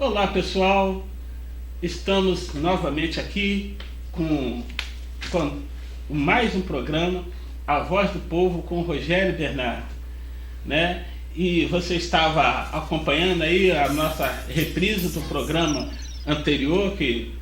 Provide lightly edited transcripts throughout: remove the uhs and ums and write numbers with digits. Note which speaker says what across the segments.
Speaker 1: Olá pessoal, estamos novamente aqui com mais um programa, A Voz do Povo, com Rogério Bernardo, né? E você estava acompanhando aí a nossa reprise do programa anterior, que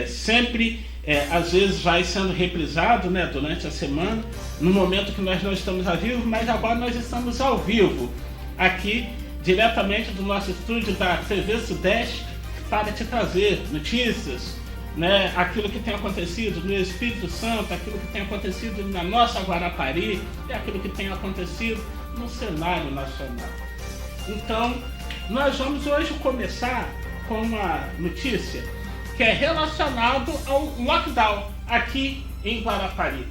Speaker 1: sempre, às vezes vai sendo reprisado, né, durante a semana, no momento que nós não estamos ao vivo, mas agora nós estamos ao vivo, aqui, diretamente do nosso estúdio da TV Sudeste, para te trazer notícias, né, aquilo que tem acontecido no Espírito Santo, aquilo que tem acontecido na nossa Guarapari e aquilo que tem acontecido no cenário nacional. Então, nós vamos hoje começar com uma notícia que é relacionada ao lockdown aqui em Guarapari,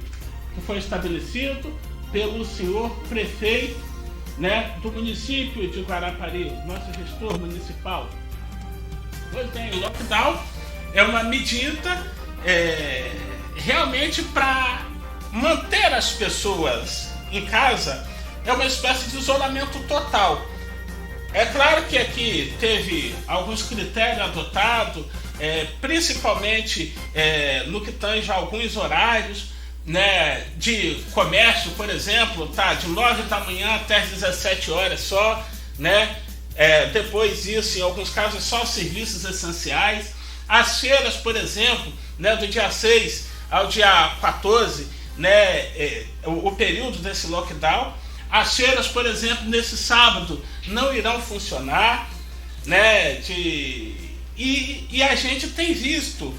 Speaker 1: que foi estabelecido pelo senhor prefeito, né, do município de Guarapari, nosso gestor municipal. Pois bem, o lockdown é uma medida realmente para manter as pessoas em casa, é uma espécie de isolamento total. É claro que aqui teve alguns critérios adotados, principalmente no que tange a alguns horários, né, de comércio, por exemplo, tá, de 9 da manhã até as 17 horas só, né, depois disso, em alguns casos, só serviços essenciais. As feiras, por exemplo, né, do dia 6 ao dia 14, né, o período desse lockdown, as feiras, por exemplo, nesse sábado não irão funcionar, né, e a gente tem visto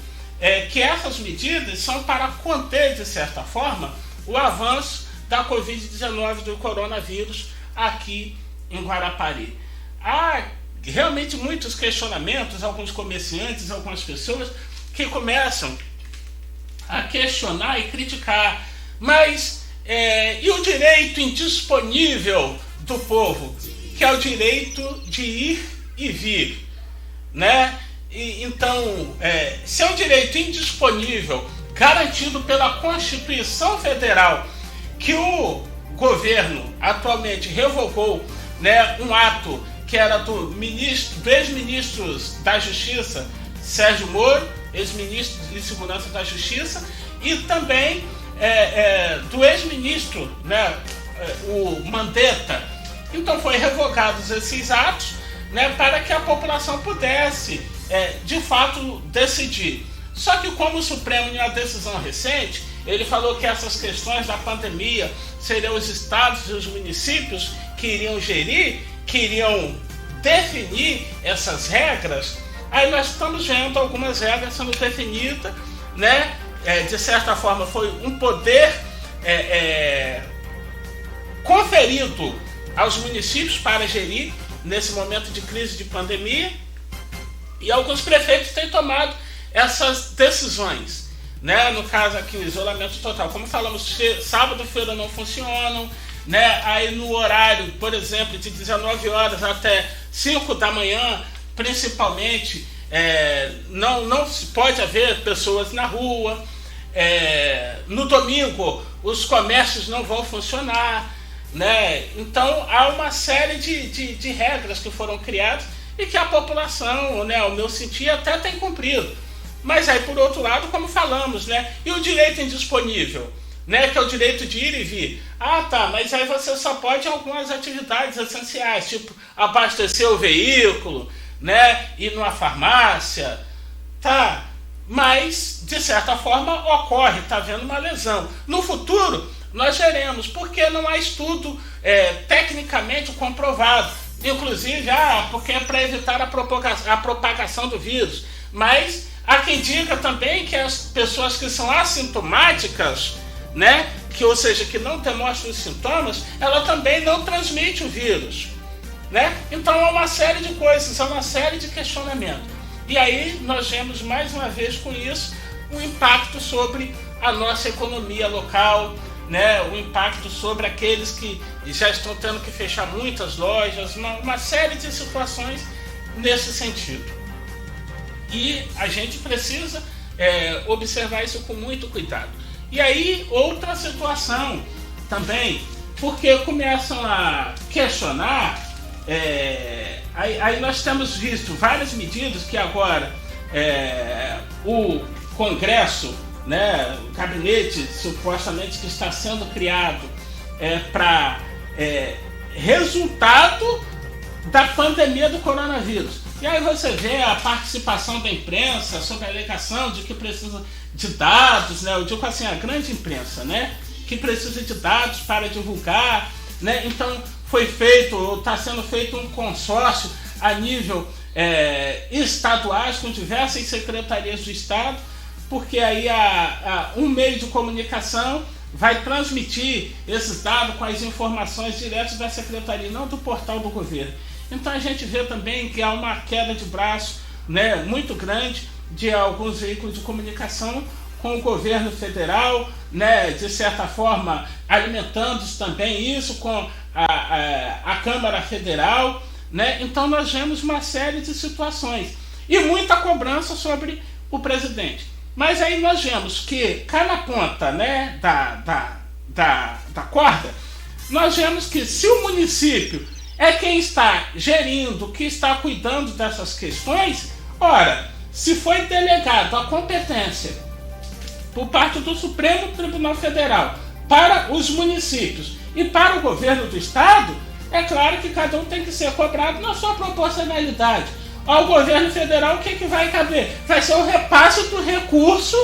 Speaker 1: que essas medidas são para conter, de certa forma, o avanço da Covid-19, do coronavírus, aqui em Guarapari. Há realmente muitos questionamentos, alguns comerciantes, algumas pessoas que começam a questionar e criticar, mas e o direito indisponível do povo, que é o direito de ir e vir, né? Então, se é um direito indisponível, garantido pela Constituição Federal, que o governo atualmente revogou, né, um ato que era do ex-ministro da Justiça, Sérgio Moro, ex-ministro de Segurança da Justiça, e também do ex-ministro, né, o Mandetta. Então foi revogados esses atos, né, para que a população pudesse de fato decidir. Só que como o Supremo, em uma decisão recente, ele falou que essas questões da pandemia seriam os estados e os municípios que iriam gerir, que iriam definir essas regras. Aí nós estamos vendo algumas regras sendo definidas, né? De certa forma foi um poder conferido aos municípios para gerir nesse momento de crise de pandemia, e alguns prefeitos têm tomado essas decisões, né? No caso aqui, o isolamento total, como falamos, sábado e feira não funcionam, né? Aí no horário, por exemplo, de 19 horas até 5 da manhã, principalmente, não se pode haver pessoas na rua. No domingo os comércios não vão funcionar, né? Então há uma série de regras que foram criadas e que a população, né, ao meu sentir, até tem cumprido. Mas aí, por outro lado, como falamos, né, e o direito indisponível, né, que é o direito de ir e vir. Ah, tá, mas aí você só pode algumas atividades essenciais, tipo abastecer o veículo, né, ir numa farmácia, tá? Mas, de certa forma, ocorre, está havendo uma lesão. No futuro, nós veremos, porque não há estudo tecnicamente comprovado. Inclusive, porque é para evitar a propagação do vírus. Mas há quem diga também que as pessoas que são assintomáticas, né, ou seja, que não demonstram os sintomas, ela também não transmite o vírus, né? Então há uma série de coisas, há uma série de questionamentos. E aí nós vemos mais uma vez com isso o impacto sobre a nossa economia local, né, o impacto sobre aqueles que já estão tendo que fechar muitas lojas, uma série de situações nesse sentido. E a gente precisa observar isso com muito cuidado. E aí, outra situação também, porque começam a questionar Aí nós temos visto várias medidas que agora o Congresso, né, o gabinete supostamente que está sendo criado para resultado da pandemia do coronavírus. E aí você vê a participação da imprensa sobre a alegação de que precisa de dados, né? Eu digo assim, a grande imprensa, né? Que precisa de dados para divulgar, né? Então está sendo feito um consórcio a nível estaduais com diversas secretarias do Estado, porque aí um meio de comunicação vai transmitir esses dados com as informações diretas da secretaria, não do portal do governo. Então a gente vê também que há uma queda de braço, né, muito grande de alguns veículos de comunicação com o governo federal, né, de certa forma alimentando também isso com a Câmara Federal, né? Então nós vemos uma série de situações e muita cobrança sobre o presidente. Mas aí nós vemos que cá na ponta, né, da corda, nós vemos que se o município é quem está gerindo, que está cuidando dessas questões, ora, se foi delegado a competência por parte do Supremo Tribunal Federal para os municípios e para o governo do Estado, é claro que cada um tem que ser cobrado na sua proporcionalidade. Ao governo federal, o que vai caber? Vai ser o repasse do recurso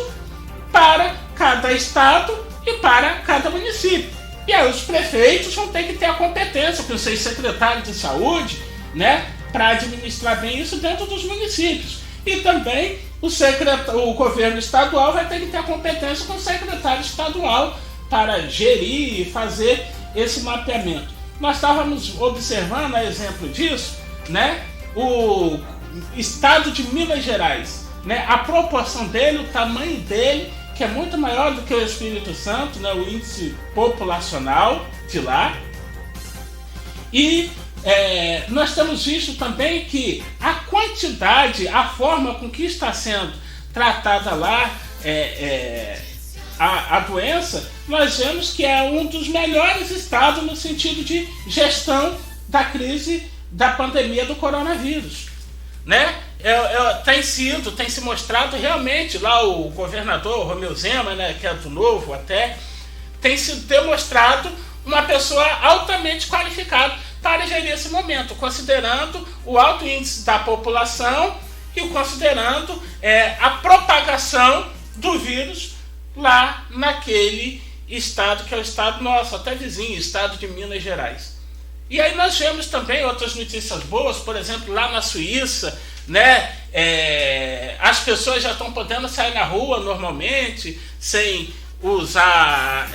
Speaker 1: para cada estado e para cada município. E aí os prefeitos vão ter que ter a competência, com os seus secretários de saúde, né, para administrar bem isso dentro dos municípios. E também o governo estadual vai ter que ter a competência com o secretário estadual para gerir e fazer esse mapeamento. Nós estávamos observando, a exemplo disso, né, o estado de Minas Gerais, né, a proporção dele, o tamanho dele, que é muito maior do que o Espírito Santo, né, o índice populacional de lá. E nós temos visto também que a quantidade, a forma com que está sendo tratada lá a doença, nós vemos que é um dos melhores estados no sentido de gestão da crise da pandemia do coronavírus, né? Tem se mostrado realmente lá o governador Romeu Zema, né, que é do Novo até, tem se demonstrado uma pessoa altamente qualificada para gerir esse momento, considerando o alto índice da população e considerando a propagação do vírus lá naquele estado, que é o estado nosso, até vizinho, estado de Minas Gerais. E aí nós vemos também outras notícias boas, por exemplo, lá na Suíça, né, as pessoas já estão podendo sair na rua normalmente, sem usar,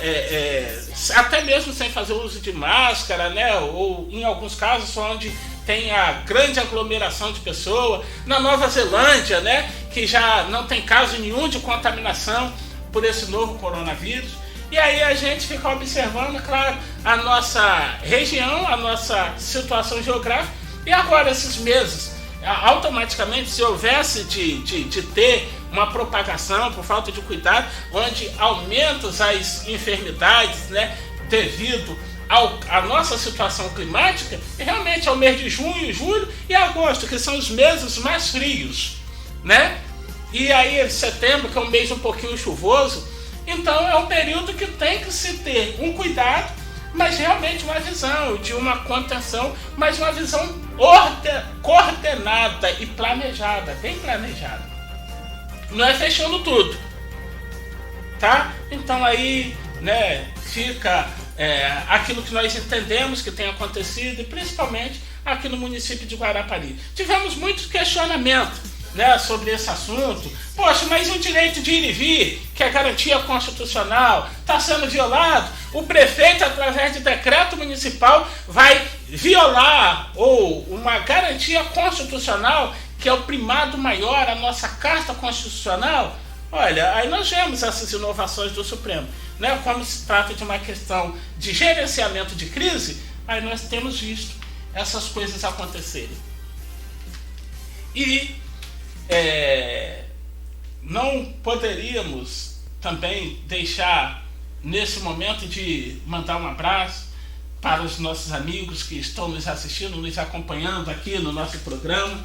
Speaker 1: até mesmo sem fazer uso de máscara, né, ou em alguns casos onde tem a grande aglomeração de pessoas. Na Nova Zelândia, né, que já não tem caso nenhum de contaminação por esse novo coronavírus. E aí a gente fica observando, claro, a nossa região, a nossa situação geográfica. E agora esses meses, automaticamente, se houvesse de ter uma propagação por falta de cuidado, onde aumentam as enfermidades, né, devido à nossa situação climática, realmente é o mês de junho, julho e agosto, que são os meses mais frios, né? E aí setembro, que é um mês um pouquinho chuvoso. Então é um período que tem que se ter um cuidado, mas realmente uma visão de uma contenção, mas uma visão coordenada e planejada, bem planejada. Não é fechando tudo, tá? Então aí, né, fica aquilo que nós entendemos que tem acontecido, e principalmente aqui no município de Guarapari. Tivemos muitos questionamentos, né, sobre esse assunto. Poxa, mas o direito de ir e vir, que é garantia constitucional, está sendo violado. O prefeito, através de decreto municipal, vai violar ou uma garantia constitucional, que é o primado maior, a nossa Carta Constitucional. Olha, aí nós vemos essas inovações do Supremo, né? Como se trata de uma questão de gerenciamento de crise, aí nós temos visto essas coisas acontecerem. E não poderíamos também deixar, nesse momento, de mandar um abraço para os nossos amigos que estão nos assistindo, nos acompanhando aqui no nosso programa,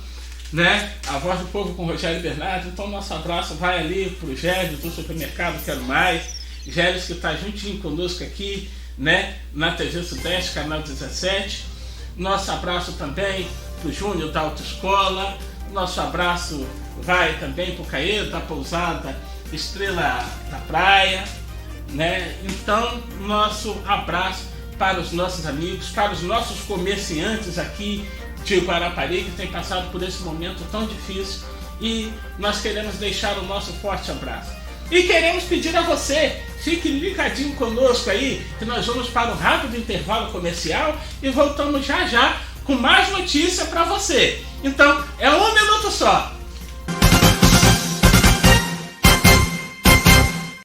Speaker 1: né? A Voz do Povo com Rogério Bernardo. Então nosso abraço vai ali para o Gélio do Supermercado Quero Mais, Gélio que está juntinho conosco aqui, né? Na TV Sudeste, canal 17. Nosso abraço também para o Júnior da Autoescola. Nosso abraço vai também para o Caê da Pousada Estrela da Praia, né? Então nosso abraço para os nossos amigos, para os nossos comerciantes aqui de Guarapari, que tem passado por esse momento tão difícil, e nós queremos deixar o nosso forte abraço. E queremos pedir a você, fique ligadinho conosco aí, que nós vamos para um rápido intervalo comercial e voltamos já já com mais notícia para você. Então, é 1 minuto só.